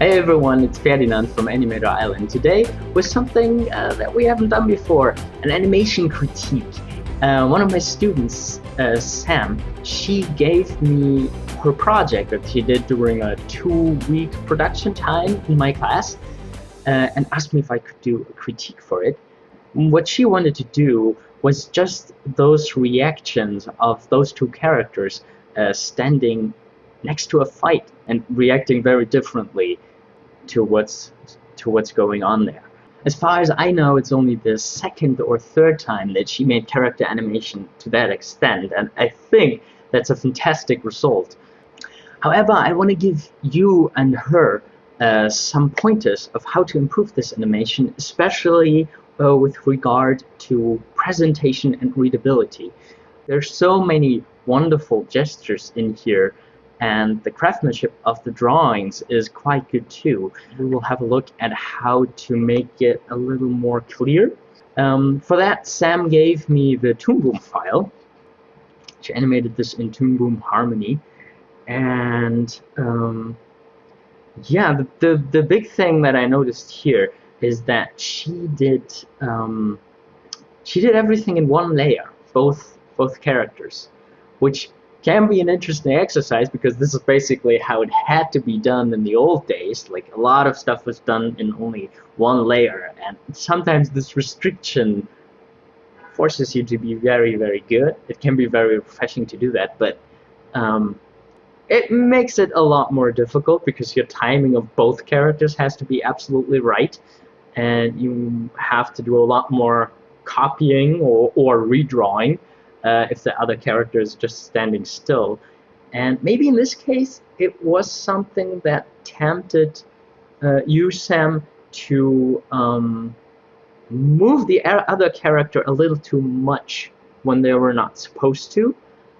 Hey everyone, it's Ferdinand from Animator Island. Today with something that we haven't done before, an animation critique. One of my students, Sam, she gave me her project that she did during a 2-week production time in my class and asked me if I could do a critique for it. What she wanted to do was just those reactions of those two characters standing next to a fight and reacting very differently to what's going on there. As far as I know, it's only the second or third time that she made character animation to that extent, and I think that's a fantastic result. However, I want to give you and her some pointers of how to improve this animation, especially with regard to presentation and readability. There's so many wonderful gestures in here, and the craftsmanship of the drawings is quite good too. We will have a look at how to make it a little more clear. For that, Sam gave me the Toon Boom file. She animated this in Toon Boom Harmony, and yeah, the big thing that I noticed here is that she did everything in one layer, both characters, which can be an interesting exercise because this is basically how it had to be done in the old days. Like, a lot of stuff was done in only one layer, and sometimes this restriction forces you to be very, very good. It can be very refreshing to do that, but it makes it a lot more difficult because your timing of both characters has to be absolutely right, and you have to do a lot more copying or redrawing if the other character is just standing still. And maybe in this case it was something that tempted you, Sam, to move the other character a little too much when they were not supposed to.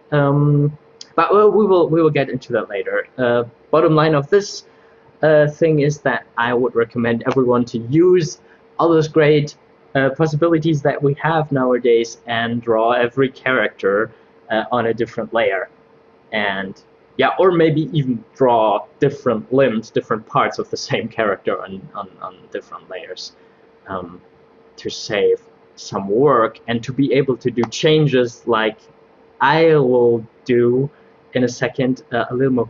But we will get into that later. Bottom line of this thing is that I would recommend everyone to use all those great possibilities that we have nowadays and draw every character on a different layer, and yeah, or maybe even draw different limbs, different parts of the same character on different layers to save some work and to be able to do changes like I will do in a second a little more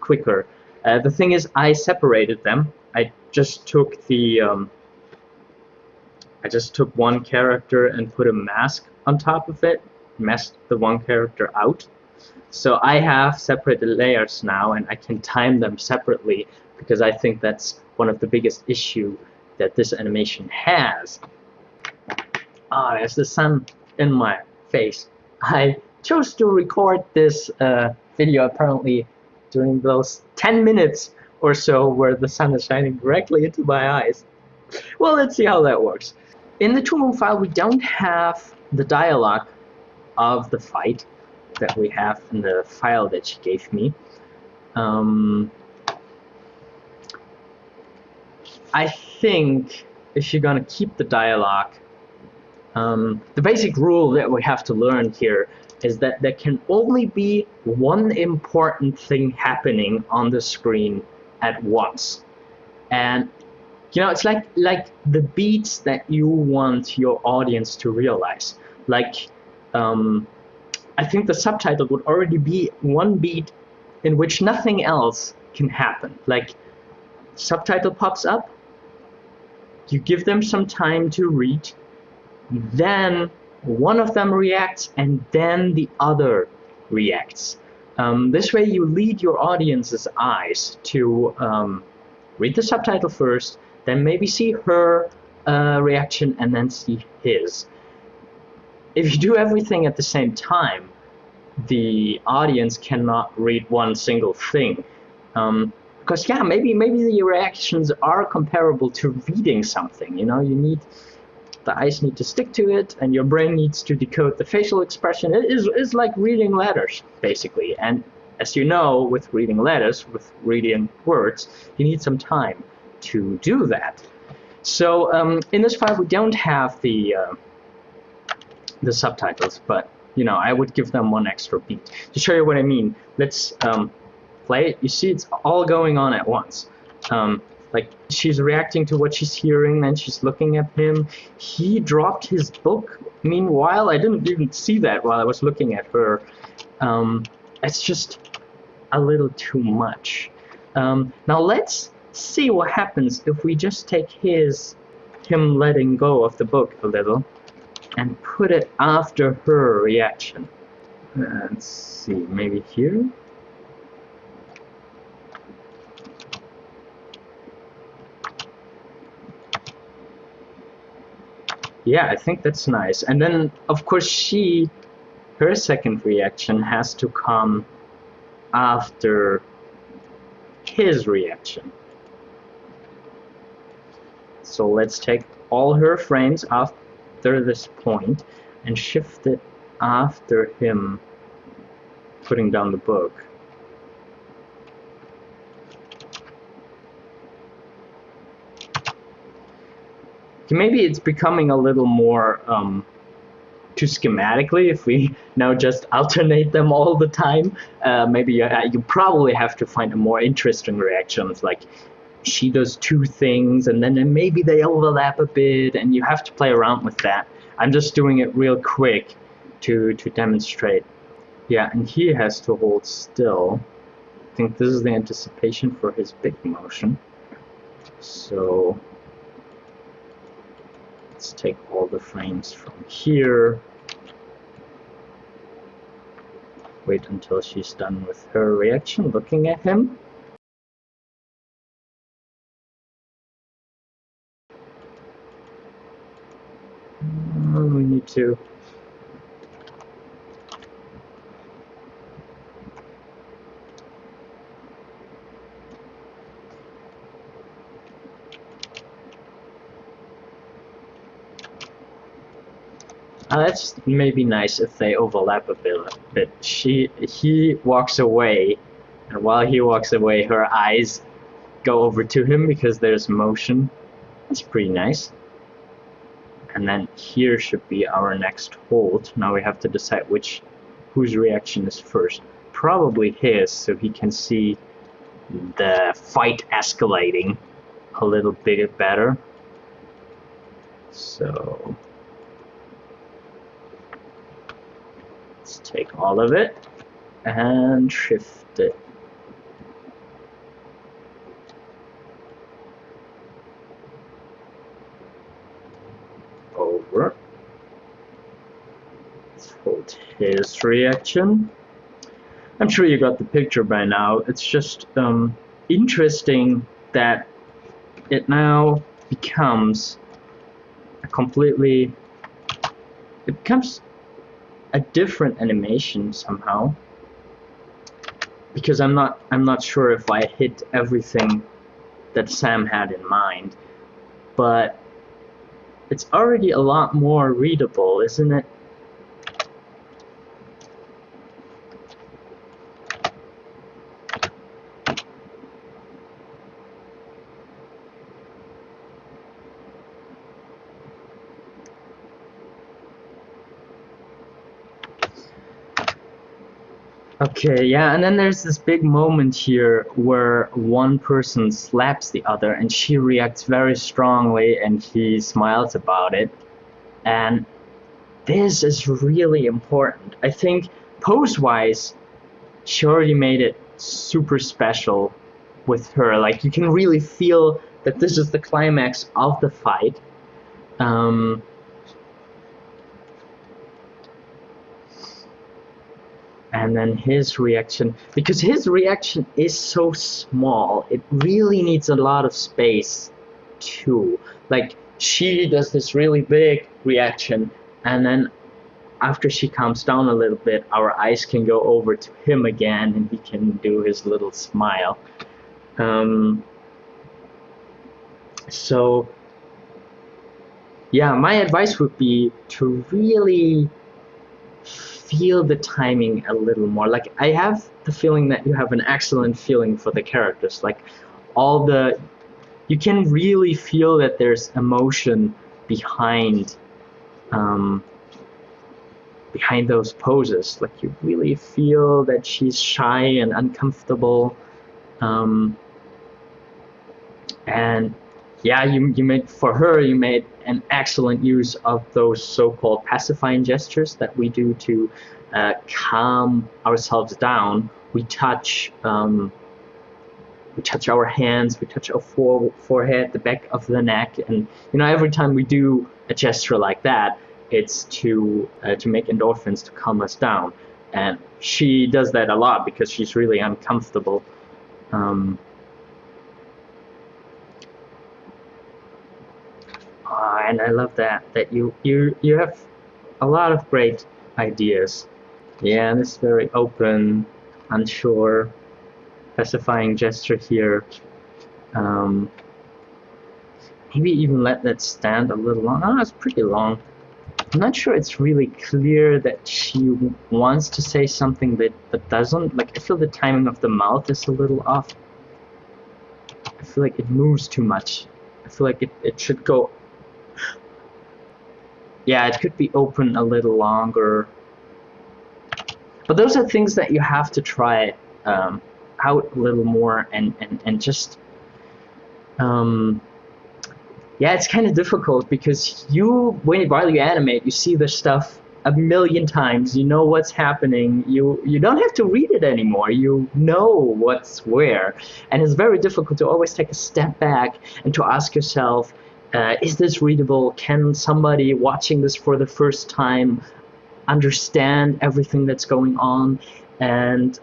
quicker. The thing is, I separated them. I just took one character and put a mask on top of it, masked the one character out. So I have separated layers now, and I can time them separately because I think that's one of the biggest issues that this animation has. There's the sun in my face. I chose to record this video apparently during those 10 minutes or so where the sun is shining directly into my eyes. Well, let's see how that works. In the Toon Boom file, we don't have the dialogue of the fight that we have in the file that she gave me. I think if you're gonna keep the dialogue, the basic rule that we have to learn here is that there can only be one important thing happening on the screen at once. And you know, it's like the beats that you want your audience to realize. Like, I think the subtitle would already be one beat in which nothing else can happen. Like, subtitle pops up, you give them some time to read, then one of them reacts, and then the other reacts. This way you lead your audience's eyes to read the subtitle first, then maybe see her reaction, and then see his. If you do everything at the same time, the audience cannot read one single thing. Because yeah, maybe the reactions are comparable to reading something. You know, the eyes need to stick to it, and your brain needs to decode the facial expression. It is like reading letters, basically. And as you know, with reading letters, with reading words, you need some time to do that. So in this file we don't have the subtitles, but you know, I would give them one extra beat. To show you what I mean, let's play it. You see it's all going on at once. Like she's reacting to what she's hearing, then she's looking at him. He dropped his book. Meanwhile, I didn't even see that while I was looking at her. It's just a little too much. Now let's see what happens if we just take him letting go of the book a little and put it after her reaction. Let's see, maybe here? Yeah, I think that's nice. And then, of course, her second reaction has to come after his reaction. So let's take all her frames after this point and shift it after him putting down the book. Maybe it's becoming a little more too schematically if we now just alternate them all the time. Maybe you probably have to find a more interesting reactions, like she does two things and then maybe they overlap a bit, and you have to play around with that. I'm just doing it real quick to demonstrate. Yeah, and he has to hold still. I think this is the anticipation for his big motion. So let's take all the frames from here. Wait until she's done with her reaction, looking at him. We need to... that's maybe nice if they overlap a bit. He walks away, and while he walks away, her eyes go over to him because there's motion. That's pretty nice. And then here should be our next hold. Now we have to decide whose reaction is first. Probably his, so he can see the fight escalating a little bit better. So let's take all of it and shift it. Over. Let's hold his reaction. I'm sure you got the picture by now. It's just interesting that it now becomes it becomes a different animation somehow, because I'm not sure if I hit everything that Sam had in mind, but it's already a lot more readable, isn't it? Okay, yeah, and then there's this big moment here where one person slaps the other and she reacts very strongly and he smiles about it. And this is really important. I think pose-wise, she already made it super special with her. Like, you can really feel that this is the climax of the fight. And then his reaction, because his reaction is so small, it really needs a lot of space too. Like, she does this really big reaction, and then after she calms down a little bit, our eyes can go over to him again and he can do his little smile. So yeah, my advice would be to really feel the timing a little more. Like, I have the feeling that you have an excellent feeling for the characters. Like, you can really feel that there's emotion behind those poses. Like, you really feel that she's shy and uncomfortable. And yeah, you made for her, you made an excellent use of those so-called pacifying gestures that we do to calm ourselves down. We touch our hands, we touch our forehead, the back of the neck, and every time we do a gesture like that, it's to make endorphins to calm us down. And she does that a lot because she's really uncomfortable. And I love that you have a lot of great ideas. Yeah, and it's very open, unsure, pacifying gesture here. Maybe even let that stand a little long. Oh, it's pretty long. I'm not sure it's really clear that she wants to say something but doesn't. Like, I feel the timing of the mouth is a little off. I feel like it moves too much. I feel like it should go. Yeah, it could be open a little longer. But those are things that you have to try out a little more and just yeah, it's kind of difficult because while you animate, you see the stuff a million times. You know what's happening. You don't have to read it anymore. You know what's where, and it's very difficult to always take a step back and to ask yourself, is this readable? Can somebody watching this for the first time understand everything that's going on, and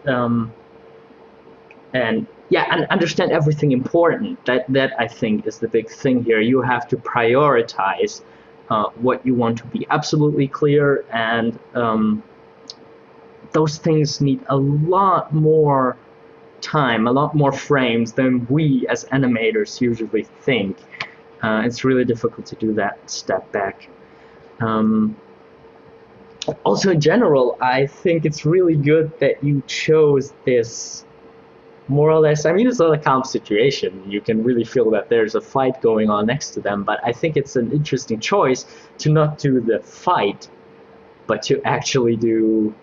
yeah, and understand everything important. That I think is the big thing here. You have to prioritize what you want to be absolutely clear, and those things need a lot more time, a lot more frames than we as animators usually think. It's really difficult to do that step back. Also, in general, I think it's really good that you chose this more or less. I mean, it's not a calm situation. You can really feel that there's a fight going on next to them, but I think it's an interesting choice to not do the fight, but to actually do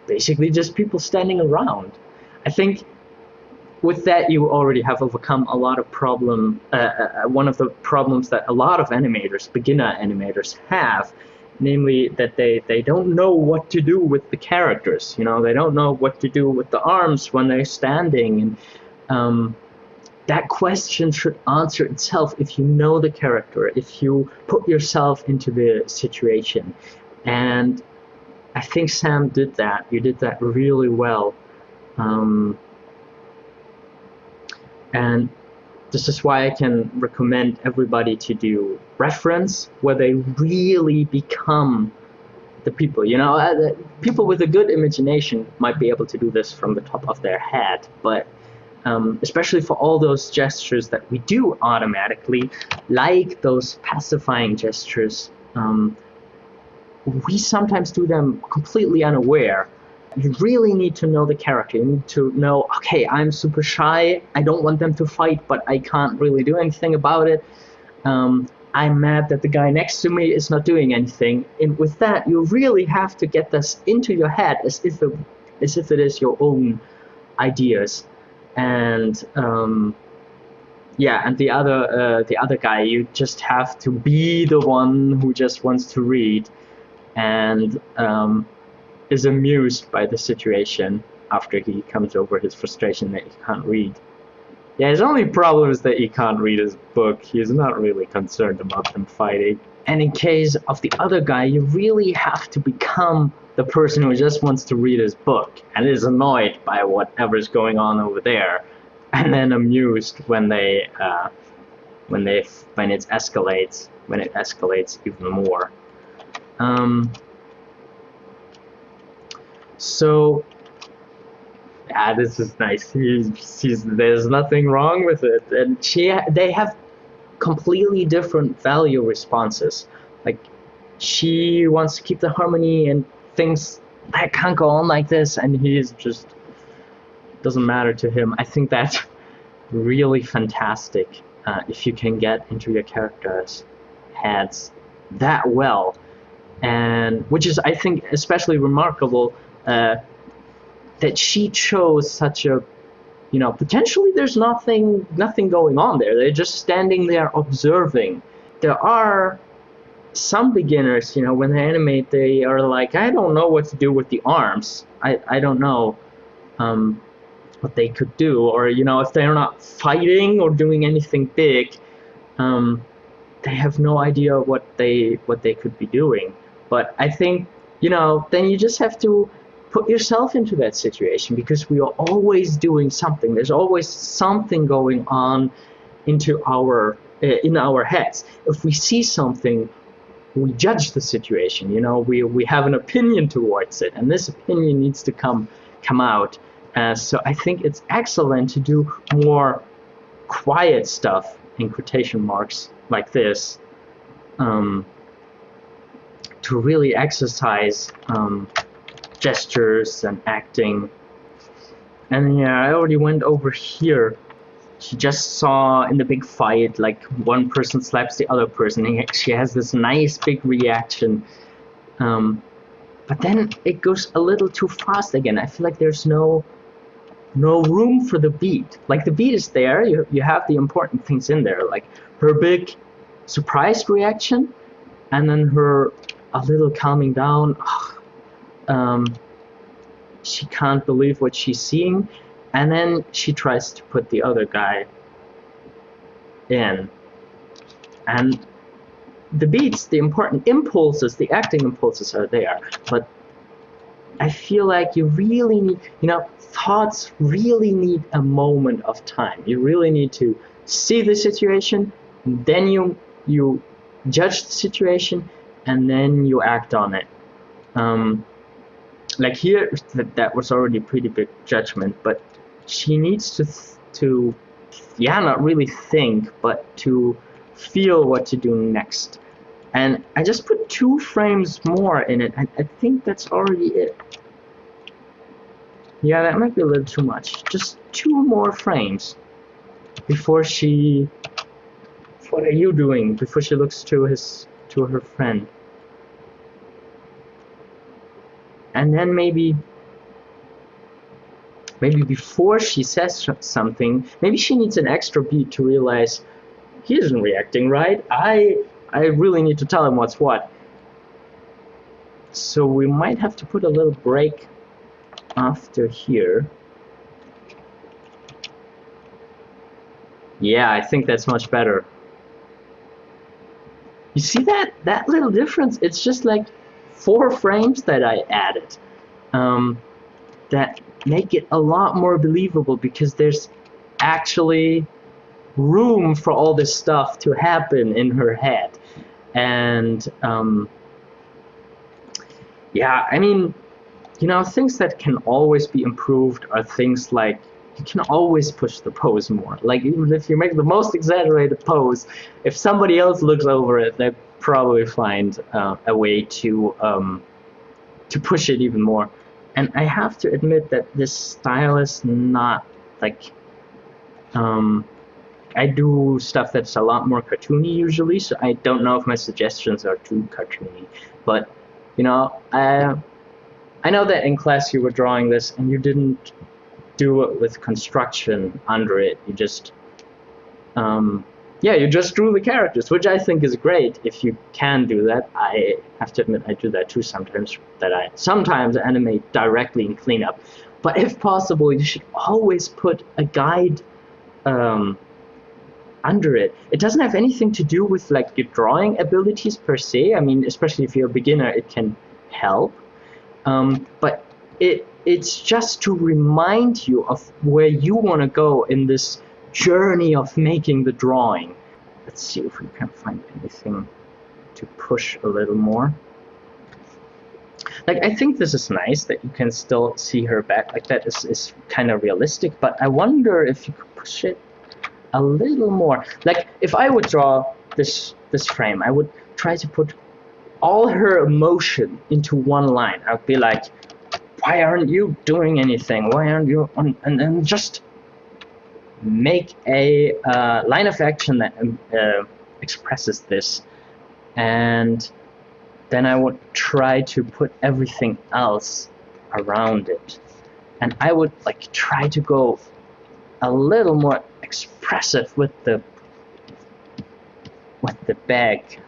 basically just people standing around. I think with that, you already have overcome a lot of one of the problems that a lot of animators, beginner animators, have, namely that they don't know what to do with the characters. They don't know what to do with the arms when they're standing, and that question should answer itself if you know the character, if you put yourself into the situation. And I think Sam did that. You did that really well. And this is why I can recommend everybody to do reference, where they really become the people. People with a good imagination might be able to do this from the top of their head, but especially for all those gestures that we do automatically, like those pacifying gestures, we sometimes do them completely unaware. You really need to know the character. You need to know, okay, I'm super shy, I don't want them to fight, but I can't really do anything about it. I'm mad that the guy next to me is not doing anything. And with that, you really have to get this into your head as if it is your own ideas. And yeah, and the other guy, you just have to be the one who just wants to read and is amused by the situation after he comes over his frustration that he can't read. Yeah, his only problem is that he can't read his book. He's not really concerned about them fighting. And in case of the other guy, you really have to become the person who just wants to read his book and is annoyed by whatever's going on over there, and then amused when it escalates even more. So, yeah, this is nice. There's nothing wrong with it, and they have completely different value responses. Like, she wants to keep the harmony and thinks that can't go on like this, and he's just doesn't matter to him. I think that's really fantastic if you can get into your characters' heads that well, and which is, I think, especially remarkable. That she chose such a you know, potentially there's nothing going on there. They're just standing there observing. There are some beginners, you know, when they animate, they are like, I don't know what to do with the arms. I don't know what they could do, or, you know, if they're not fighting or doing anything big, they have no idea what they could be doing. But I think, you know, then you just have to put yourself into that situation, because we are always doing something. There's always something going on into our in our heads. If we see something, we judge the situation. You know, we have an opinion towards it, and this opinion needs to come out. So I think it's excellent to do more quiet stuff in quotation marks like this, to really exercise gestures and acting. And yeah, I already went over here. She just saw in the big fight, like, one person slaps the other person, and she has this nice big reaction. But then it goes a little too fast again. I feel like there's no room for the beat. Like, the beat is there, you have the important things in there, like her big surprised reaction, and then her a little calming down. She can't believe what she's seeing, and then she tries to put the other guy in. And the beats, the important impulses, the acting impulses are there, but I feel like you really need, you know, thoughts really need a moment of time. You really need to see the situation, then you judge the situation, and then you act on it. Like here, that was already a pretty big judgment, but she needs to yeah, not really think, but to feel what to do next. And I just put 2 frames more in it. I think that's already it. Yeah, that might be a little too much. Just 2 more frames before she... What are you doing? Before she looks to her friend. And then maybe before she says something, maybe she needs an extra beat to realize he isn't reacting right. I really need to tell him what's what. So we might have to put a little break after here. Yeah, I think that's much better. You see that little difference? It's just like 4 frames that I added, that make it a lot more believable, because there's actually room for all this stuff to happen in her head. And yeah, I mean, you know, things that can always be improved are things like, you can always push the pose more. Like, even if you make the most exaggerated pose, if somebody else looks over it, they probably find a way to push it even more. And I have to admit that this style is not like, I do stuff that's a lot more cartoony usually, so I don't know if my suggestions are too cartoony. But, you know, I know that in class you were drawing this and you didn't do it with construction under it. You just, yeah, you just drew the characters, which I think is great if you can do that. I have to admit I do that too sometimes, that I sometimes animate directly in cleanup. But if possible, you should always put a guide under it. It doesn't have anything to do with like your drawing abilities per se. I mean, especially if you're a beginner, it can help. But it's just to remind you of where you want to go in this journey of making the drawing. Let's see if we can find anything to push a little more. Like, I think this is nice that you can still see her back. Like, that is kind of realistic, but I wonder if you could push it a little more. Like, if I would draw this frame, I would try to put all her emotion into one line. I would be like, why aren't you doing anything? Why aren't you on? And then just make a line of action that expresses this. And then I would try to put everything else around it. And I would like try to go a little more expressive with the bag.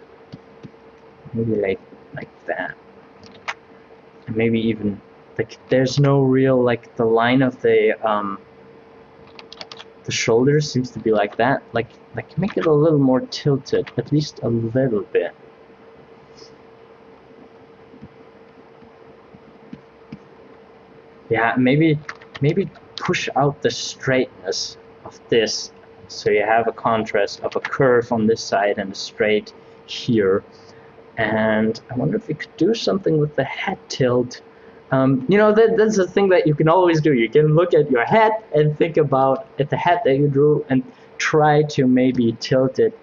Maybe like that. And maybe even like there's no real like the line of the shoulders seems to be like that. Like make it a little more tilted, at least a little bit. Yeah, maybe push out the straightness of this, so you have a contrast of a curve on this side and a straight here. And I wonder if we could do something with the head tilt. You know, that's a thing that you can always do. You can look at your head and think about the head that you drew and try to maybe tilt it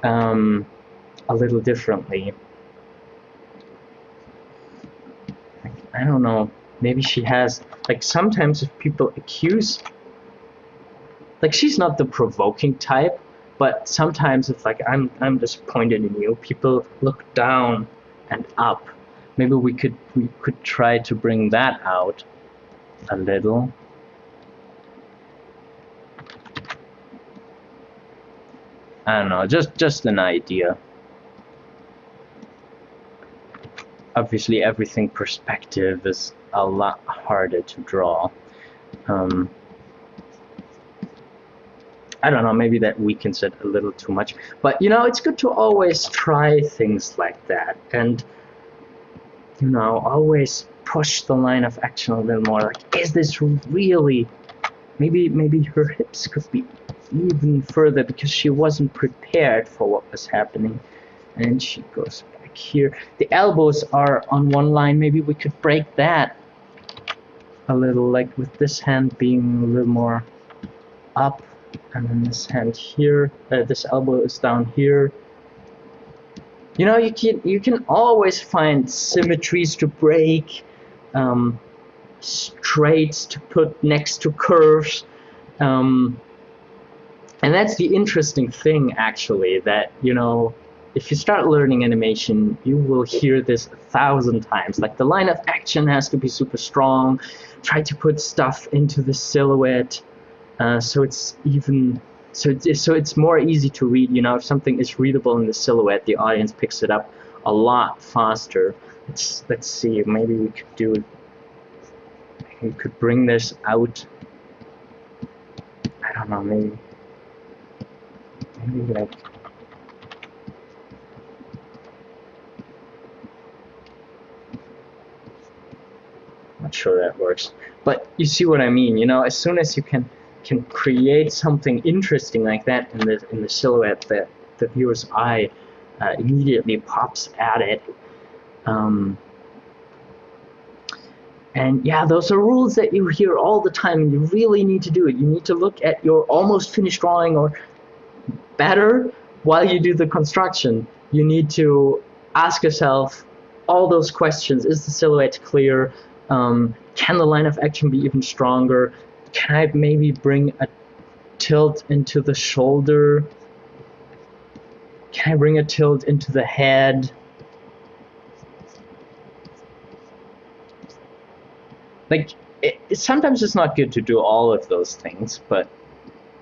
a little differently. I don't know. Maybe she has, like, sometimes if people accuse, like, she's not the provoking type, but sometimes if like I'm disappointed in you, people look down and up. Maybe we could try to bring that out a little. I don't know, just an idea. Obviously everything perspective is a lot harder to draw. I don't know, maybe that weakens it a little too much. But, you know, it's good to always try things like that. And, you know, always push the line of action a little more. Like, is this really... Maybe her hips could be even further because she wasn't prepared for what was happening. And she goes back here. The elbows are on one line. Maybe we could break that a little, like with this hand being a little more up. And then this hand here, this elbow is down here. You know, you can always find symmetries to break, straights to put next to curves, and that's the interesting thing, actually. That, you know, if you start learning animation, you will hear this 1,000 times. Like, the line of action has to be super strong. Try to put stuff into the silhouette. So it's more easy to read. You know, if something is readable in the silhouette, the audience picks it up a lot faster. Let's see. Maybe we could do. We could bring this out. I don't know. Maybe like. Not sure that works, but you see what I mean. You know, as soon as you can create something interesting like that in the silhouette, that the viewer's eye immediately pops at it. And yeah, those are rules that you hear all the time, and you really need to do it. You need to look at your almost finished drawing, or better, while you do the construction. You need to ask yourself all those questions. Is the silhouette clear? Can the line of action be even stronger? Can I maybe bring a tilt into the shoulder? Can I bring a tilt into the head? Like, sometimes it's not good to do all of those things, but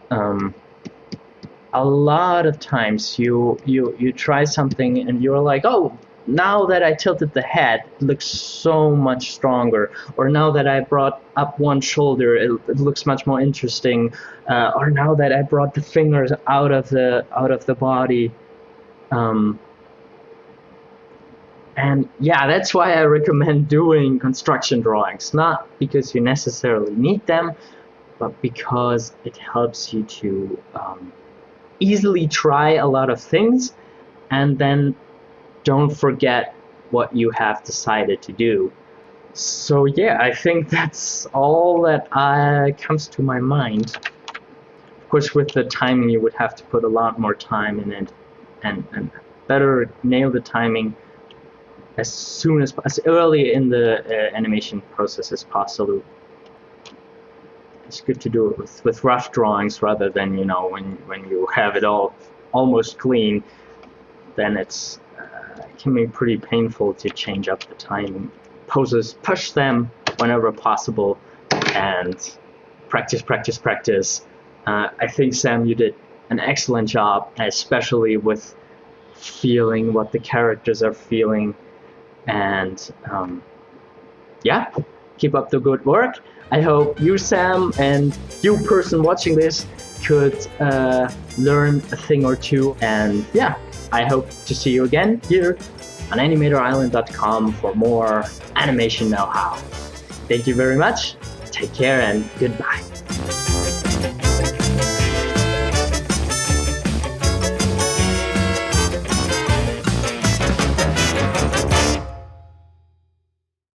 a lot of times you try something and you're like, oh, now that I tilted the head, it looks so much stronger. Or now that I brought up one shoulder, it looks much more interesting. Or now that I brought the fingers out of the body. And yeah, that's why I recommend doing construction drawings. Not because you necessarily need them, but because it helps you to easily try a lot of things, and then don't forget what you have decided to do. So yeah, I think that's all that comes to my mind. Of course, with the timing, you would have to put a lot more time in it, and better nail the timing as early in the animation process as possible. It's good to do it with rough drawings rather than, you know, when you have it all almost clean. Then it can be pretty painful to change up the timing. Poses, push them whenever possible, and practice, practice, practice. I think, Sam, you did an excellent job, especially with feeling what the characters are feeling. And yeah, keep up the good work. I hope you, Sam, and you person watching this could learn a thing or two. And yeah, I hope to see you again here on animatorisland.com for more animation know-how. Thank you very much. Take care and goodbye.